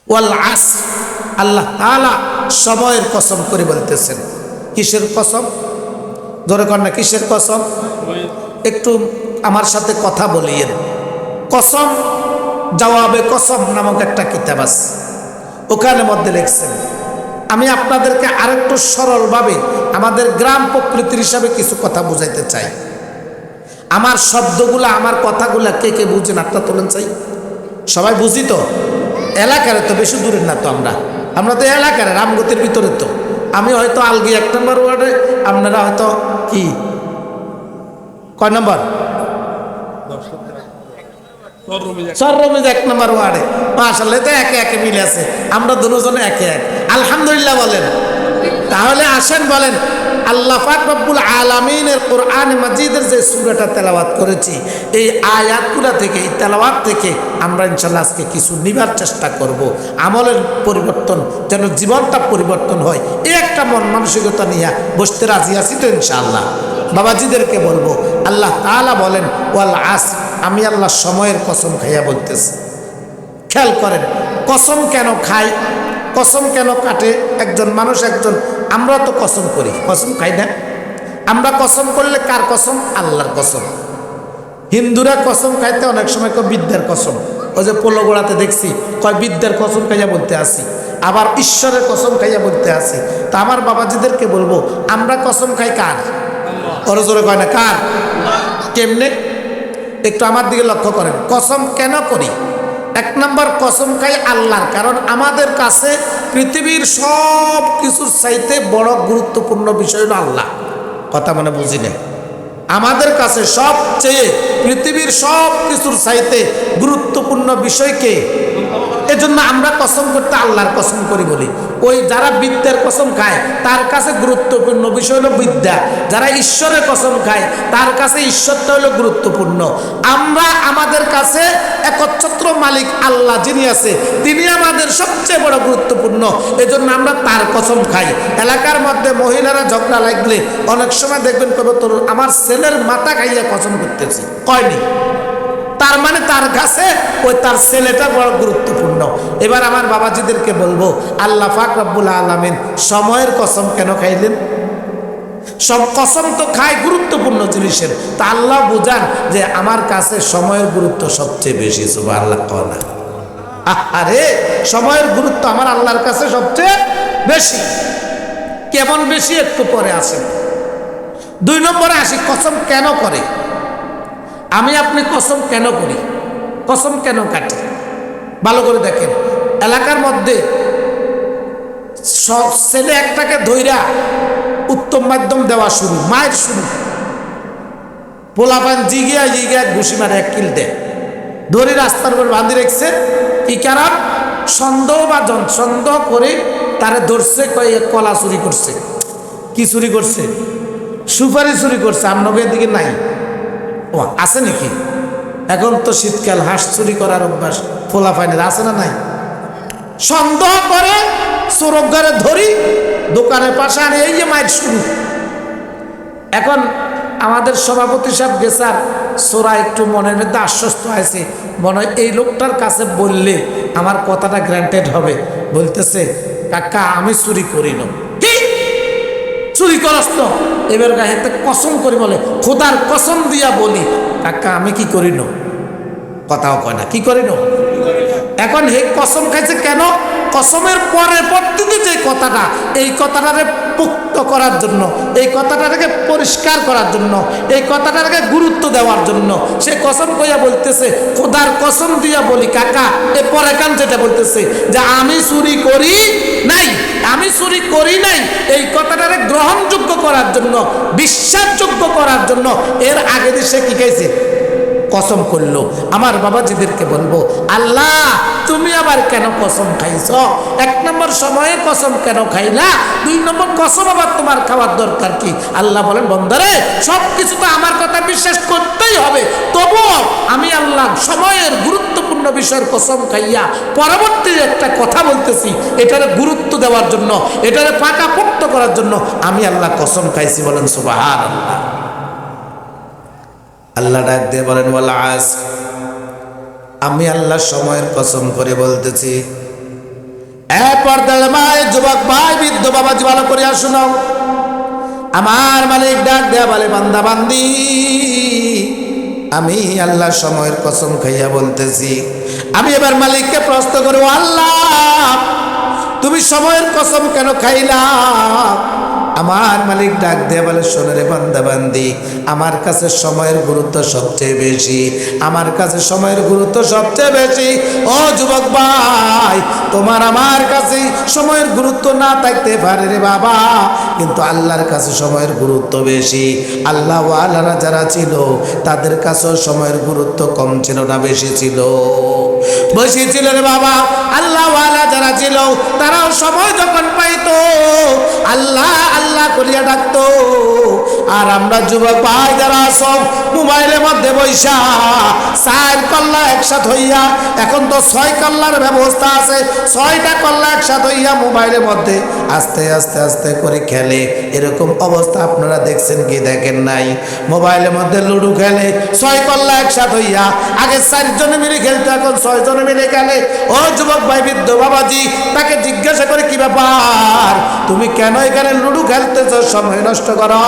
ওয়াল আসর, আল্লাহ তাআলা সময়ের কসম করে বলতেছেন। কিসের কসম? ধরে কর না, কিসের কসম? একটু আমার সাথে কথা বলিয়েন। কসম জওয়াবে কসম নামক একটা কিতাব আছে, ওখানে মধ্যে লিখছেন। আমি আপনাদেরকে আরেকটু সরলভাবে আমাদের গ্রাম প্রকৃতির হিসাবে কিছু কথা বুঝাইতে চাই। আমার শব্দগুলা, আমার কথাগুলা কে কে বুঝেন আপনারা তোলেন চাই। সবাই বুঝি তো? এলাকার তো, বেশি দূরের না তো। আমরা তো এলাকার, রামগতির ভিতরে তো। আমি হয়তো আলগি 1 নম্বর ওয়ার্ডে, আপনারা হয়তো কি কয় নম্বর? চররমিজ 1 নম্বর ওয়ার্ডে। মাশাআল্লাহ, তো একে একে মিলে আছে। আমরা দুজনে একে এক, আলহামদুলিল্লাহ বলেন। তাহলে আসেন বলেন, আল্লাহ পাক রব্বুল আলামিনের কোরআন মাজিদের যে সূরাটা তেলাওয়াত করেছি, এই আয়াতগুলো থেকে, এই তেলাওয়াত থেকে আমরা ইনশাআল্লাহ আজকে কিছু নিবার চেষ্টা করব। আমলের পরিবর্তন যেন, জীবনটা পরিবর্তন হয়, এই একটা মন মানসিকতা নিয়ে বসতে রাজি আছি তো ইনশাআল্লাহ। বাবাজিদেরকে বলবো, আল্লাহ তাআলা বলেন ওয়াল আসর, আমি আল্লাহ সময়ের কসম খাইয়া বলতেছি। খেয়াল করেন, কসম কেন খাই, কসম কেন কাটে একজন মানুষ? আমরা তো কসম করি, কসম খাই না? আমরা কসম করলে কার কসম? আল্লাহর কসম। হিন্দুরা কসম খাইতে অনেক সময় কয় বিদ্যার কসম। ওই যে পোলো গোড়াতে দেখছি, কয় বিদ্যার কসম খাইয়া বলতে আসি, আবার ঈশ্বরের কসম খাইয়া বলতে আসি। তা আমার বাবাজিদেরকে বলবো, আমরা কসম খাই কার? ওর জোরে কয় না, কার? কেমনে? একটু আমার দিকে লক্ষ্য করেন। কসম কেন করি? 1 নম্বর, কসম খাই আল্লাহর, কারণ আমাদের কাছে পৃথিবীর সব কিছুর চাইতে বড় গুরুত্বপূর্ণ বিষয় হলো আল্লাহ। কথা মনে বুঝি না? আমাদের কাছে সবচেয়ে পৃথিবীর সব কিছুর চাইতে গুরুত্বপূর্ণ বিষয়কে, এজন্য আমরা কসম করতে আল্লাহর কসম করি বলি। ওই যারা বিদ্যার কসম খায় তার কাছে গুরুত্বপূর্ণ বিষয় হলো বিদ্যা, যারা ঈশ্বরের কসম খায় তার কাছে ঈশ্বরটা হলো গুরুত্বপূর্ণ। আমরা আমাদের কাছে একচ্ছত্র মালিক আল্লাহ যিনি আছে, তিনি আমাদের সবচেয়ে বড় গুরুত্বপূর্ণ, এজন্য আমরা তার কসম খাই। এলাকার মধ্যে মহিলারা ঝগড়া লাগলে অনেক সময় দেখবেন কবে, তোর আমার ছেলের মাথা খাইয়া কসম করতেছি, কয়নি? তার মানে তার কাছে ওই তার ছেলেটা বড় গুরুত্বপূর্ণ। এবার আমার বাবাজিদেরকে বলবো, আল্লাহ পাক রব্বুল আলামিন সময়ের কসম কেন খাইলেন? সব কসম তো খায় গুরুত্বপূর্ণ জিনিসের, তা আল্লাহ বুঝান যে আমার কাছে সময়ের গুরুত্ব সবচেয়ে বেশি। সুবহানাল্লাহ কও না? আরে সময়ের গুরুত্ব আমার আল্লাহর কাছে সবচেয়ে বেশি। কেমন বেশি? একটু পরে আসে। 2 নম্বরে আসি, কসম কেন করে? আমি আপনি কসম কেন করি, কসম কেন কাটি? ভালো করে দেখেন। এলাকার মধ্যে ছেলে একটাকে ধইরা উত্তম মাধ্যম দেওয়া শুরু, মায়ের শুরু, পোলাপান জিগিয়া জিগিয়া ঘুষি মারে, 1 কিল দেয়, ধরে রাস্তার উপর বাঁধি রেখেছে। কি কারণ? সন্দেহ করে তারে ধরছে, কয়ে কলা চুরি করছে। কি চুরি করছে? সুপারি চুরি করছে। আপনাদের দিকে নাই? ও আছে নাকি? এখন তো শীতকাল, হাঁস চুরি করার অভ্যাস পোলাপানের আছে না নাই? সন্দেহ করে চোরক ঘরে ধরি, দোকানের পাশে আনে, এই যে মায়ের শুরু। এখন আমাদের সভাপতি সাহেব গেছার, সোরা একটু মনের মধ্যে আশ্বস্ত হয়েছে, মনে হয় এই লোকটার কাছে বললে আমার কথাটা গ্রান্টেড হবে। বলতেছে, কাকা আমি চুরি করি না। কি চুরি করস তো? এবার গায়েতে কসম করি, বলে খোদার কসম দিয়া বলি কাকা আমি কি করি না। কথাও কয় না, কি করি না। এখন হে কসম খাইছে কেন? কসমের পরবর্তীতে যে কথাটা, এই কথাটাকে পুক্ত করার জন্য, এই কথাটাকে পরিষ্কার করার জন্য, এই কথাটাকে গুরুত্ব দেওয়ার জন্য সে কসম কইয়া বলতেছে, খোদার কসম দিয়া বলি কাকা, এ পরে কান যেটা বলতেছে যে আমি চুরি করি নাই, আমি চুরি করি নাই, এই কথাটাকে গ্রহণযোগ্য করার জন্য, বিশ্বাসযোগ্য করার জন্য এর আগে দিয়ে সে কি খাইছে? কসম করলো। আমার বাবাজিদেরকে বলবো, আল্লাহ তুমি আবার কেন কসম খাইছ? 1 নম্বর সময়ে কসম কেন খাইলা? 2 নম্বর কসম আবার তোমার খাওয়ার দরকার কি? আল্লাহ বলেন, বন্দারে সব কিছু তো আমার কথা বিশ্বাস করতেই হবে, তবুও আমি আল্লাহ সময়ের গুরুত্বপূর্ণ বিষয়ের কসম খাইয়া পরবর্তী একটা কথা বলতেছি, এটারে গুরুত্ব দেওয়ার জন্য, এটারে পাকাপোক্ত করার জন্য আমি আল্লাহ কসম খাইছি। বলেন সুবহানাল্লাহ। আল্লাহ ডাক দিয়ে বলেন, ওয়াল আসর, আমি আল্লাহ সময়ের কসম করে বলতেছি। পর্দার মায়ের যুবক ভাই বৃদ্ধ বাবাজি ভালো করে শুনো, আমার মালিক ডাক দেয়া বলে, বান্দা বান্দি আমি আল্লাহ সময়ের কসম খাইয়া বলতেছি, আমি এবার মালিককে প্রশ্ন করব, আল্লাহ তুমি সময়ের কসম কেন খাইলা? আমার মালিক ডাক দিয়ে বলে, শোনো রে বান্দা বান্দি, আমার কাছে সময়ের গুরুত্ব সবচেয়ে বেশি, আমার কাছে সময়ের গুরুত্ব সবচেয়ে বেশি। ও যুবক ভাই, তোমার আমার কাছে সময়ের গুরুত্ব না থাকতে পারে রে বাবা, কিন্তু আল্লাহর কাছে সময়ের গুরুত্ব বেশি। আল্লাহ ওয়ালারা যারা ছিল তাদের কাছেও সময়ের গুরুত্ব কম ছিল না, বেশি ছিল, বেশি ছিল রে বাবা। আল্লাহ ওয়ালা যারা ছিল তারাও সময় যখন পাইতো আল্লাহ আল্লাহ করিয়া ডাকতো। আর আমরা যুবক ভাই যারা সব মোবাইলের মধ্যে বৈশা 4 কল্লা একসাথ হইয়া, এখন তো 6 কল্লার ব্যবস্থা আছে, 6টা কল্লা একসাথ হইয়া মোবাইলের মধ্যে আস্তে আস্তে আস্তে করে খেলে। এরকম অবস্থা আপনারা দেখছেন কি দেখেন নাই? মোবাইলের মধ্যে লুডু খেলে 6 কল্লা একসাথ হইয়া, আগে 4 জনে মিলে খেলতে, এখন 6 জনে মিলে খেলে। ও যুবক ভাই বৃদ্ধ বাবাজি, তাকে জিজ্ঞাসা করে, কি ব্যাপার, তুমি কেন এখানে লুডু খেলতেছ, সময় নষ্ট করো?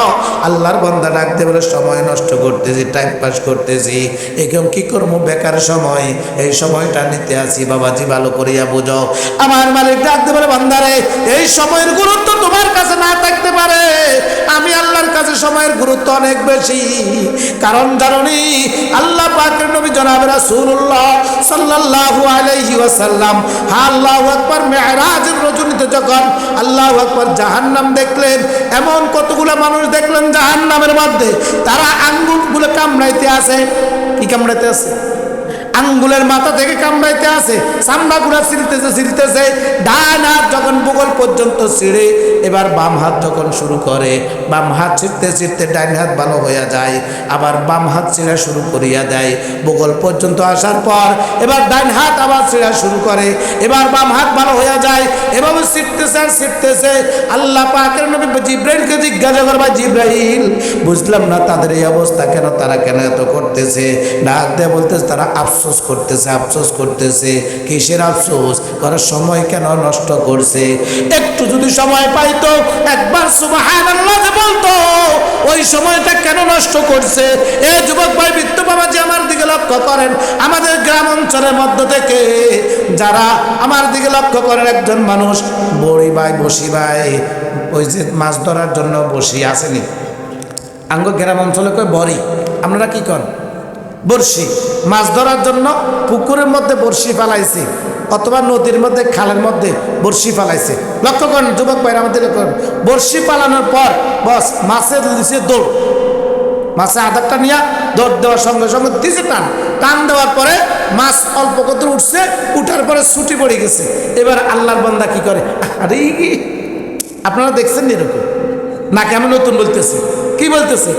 আল্লাহর বান্দা ডাকতে বলে, সময় নষ্ট করতেছি, টাইম পাস করতেছি, এরকম কি করবো, বেকার সময়, এই সময়টা নিতে আসি। বাবাজি ভালো করিয়া বুঝো, আমার মালিক ডাকতে বলে, বান্দারে এই সময়ের গুরুত্ব তোমার কাছে না থাকতে পারে, আমি আল্লাহর কাছে সময়ের গুরুত্ব অনেক বেশি। কারণ জানি আল্লাহ পাকের নবী জনাব রাসূলুল্লাহ সাল্লাল্লাহু আলাইহি ওয়াসাল্লাম আল্লাহু আকবার মেরাজের রজনীতে যখন আল্লাহু আকবার জাহান্নাম দেখলেন, এমন কতগুলো মানুষ দেখলেন জাহান্নামের মধ্যে, তারা আঙ্গুলগুলো কামড়াইতে আছে। কি কামড়াইতে আছে? আঙ্গুলের মাথা থেকে কামড়াইতে আছে, চামড়াগুলো ছিলতেছে। ডান হাত যখন বুগল পর্যন্ত ছিঁড়ে, এবার বাম হাত যখন শুরু করে, বাম হাত ছিঁড়তে ডান হাত ভালো হইয়া যায়, আবার বাম হাত ছিঁড়া শুরু করিয়া দেয়। বুগল পর্যন্ত আসার পর এবার ডান হাত আবার ছিঁড়া শুরু করে, এবার বাম হাত ভালো হইয়া যায়। এভাবে ছিঁড়তেছে। আল্লাহ পাকের নবী জিব্রাইলকে জিজ্ঞাসা করবা, জিব্রাইল বুঝলাম না তাদের এই অবস্থা কেন, তারা কেন এত করতেছে? ডাক দিয়ে বলতেছে, তারা আফসোস করতেছে। কিসের আফসোস? কারণ সময় কেন নষ্ট করছে। একটু যদি সময় পাইতো, একবার সুবহানাল্লাহ বলতো, ওই সময়টা কেন নষ্ট করছে? এ যুবক ভাই বৃদ্ধ বাবাজি আমার দিকে লক্ষ্য করেন, আমাদের গ্রাম অঞ্চলের মধ্য থেকে যারা আমার দিকে লক্ষ্য করেন, একজন মানুষ বসি ভাই, ওই যে মাছ ধরার জন্য বসি আসেনি, আঙ্গ গ্রাম অঞ্চলে কয় বড়ি, আপনারা কি করেন? বড়শি, মাছ ধরার জন্য পুকুরের মধ্যে বড়শি ফেলাইছে, অথবা নদীর মধ্যে, খালের মধ্যে বড়শি ফেলাইছে। লক্ষ্য করেন যুবক ভাইরা, আমাদের বড়শি পালানোর পর বস মাছের দিছে দৌড়, মাছে আধারটা নিয়ে দৌড় দেওয়ার সঙ্গে সঙ্গে দিছে টান দেওয়ার পরে মাছ অল্প কত উঠছে, উঠার পরে ছুটি পড়ে গেছে। এবার আল্লাহর বান্দা কি করে? আরে আপনারা দেখছেন এরকম না? কেমন নতুন বলতেছে, কি বলতেছে?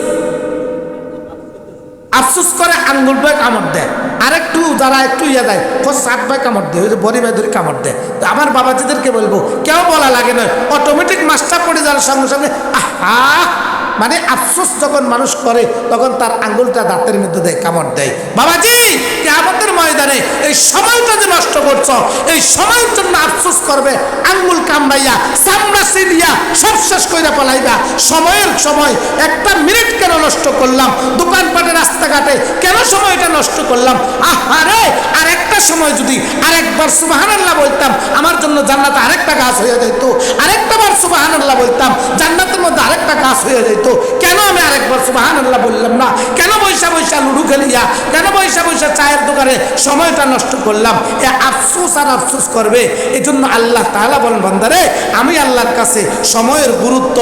আফসোস করে, আঙ্গুল ভাই কামড় দেয়, আরেকটু যারা একটু ইয়ে দেয়, 7 ভাই কামড় দেয়, ওই যে বড়ি ভাই ধরে কামড় দেয়। তো আমার বাবাজিদেরকে বলবো, কেউ বলা লাগে না, অটোমেটিক মাছটা পড়ে যাওয়ার সঙ্গে সঙ্গে আহা, মানে আফসোস যখন মানুষ করে তখন তার আঙ্গুলটা দাঁতের মধ্যে দেয়, কামড় দেয়। বাবাজি কিয়ামতের ময়দানে এই সময়টা যে নষ্ট করছো, এই সময়ের জন্য আফসোস করবে, আঙ্গুল কামড়াইয়া চামড়া ছিঁড়িয়া সব শেষ কইরা পালাইবা। সময়ের সময় একটা মিনিট কেন নষ্ট করলাম? দোকানপাটে রাস্তাঘাটে কেন সময়টা নষ্ট করলাম? আহারে, আর একটা সময় যদি আরেকবার সুবহানাল্লাহ বলতাম, আমার জন্য জান্নাতে আরেকটা গাছ হয়ে যেত। আরেকটা বার সুবহানাল্লাহ বলতাম, জান্নাতের মধ্যে আরেকটা গাছ হয়ে যেত। কেন আমি আরেকবার সুবহানাল্লাহ বললাম না? কেন বৈশা লুডু খেলিয়া, কেন বৈশা চায়ের দোকানে সময়টা নষ্ট করলাম? এ আফসোস আর আফসোস করবে। এই জন্য আল্লাহ তাআলা বলেন, বান্দারে আমি আল্লাহর কাছে সময়ের গুরুত্ব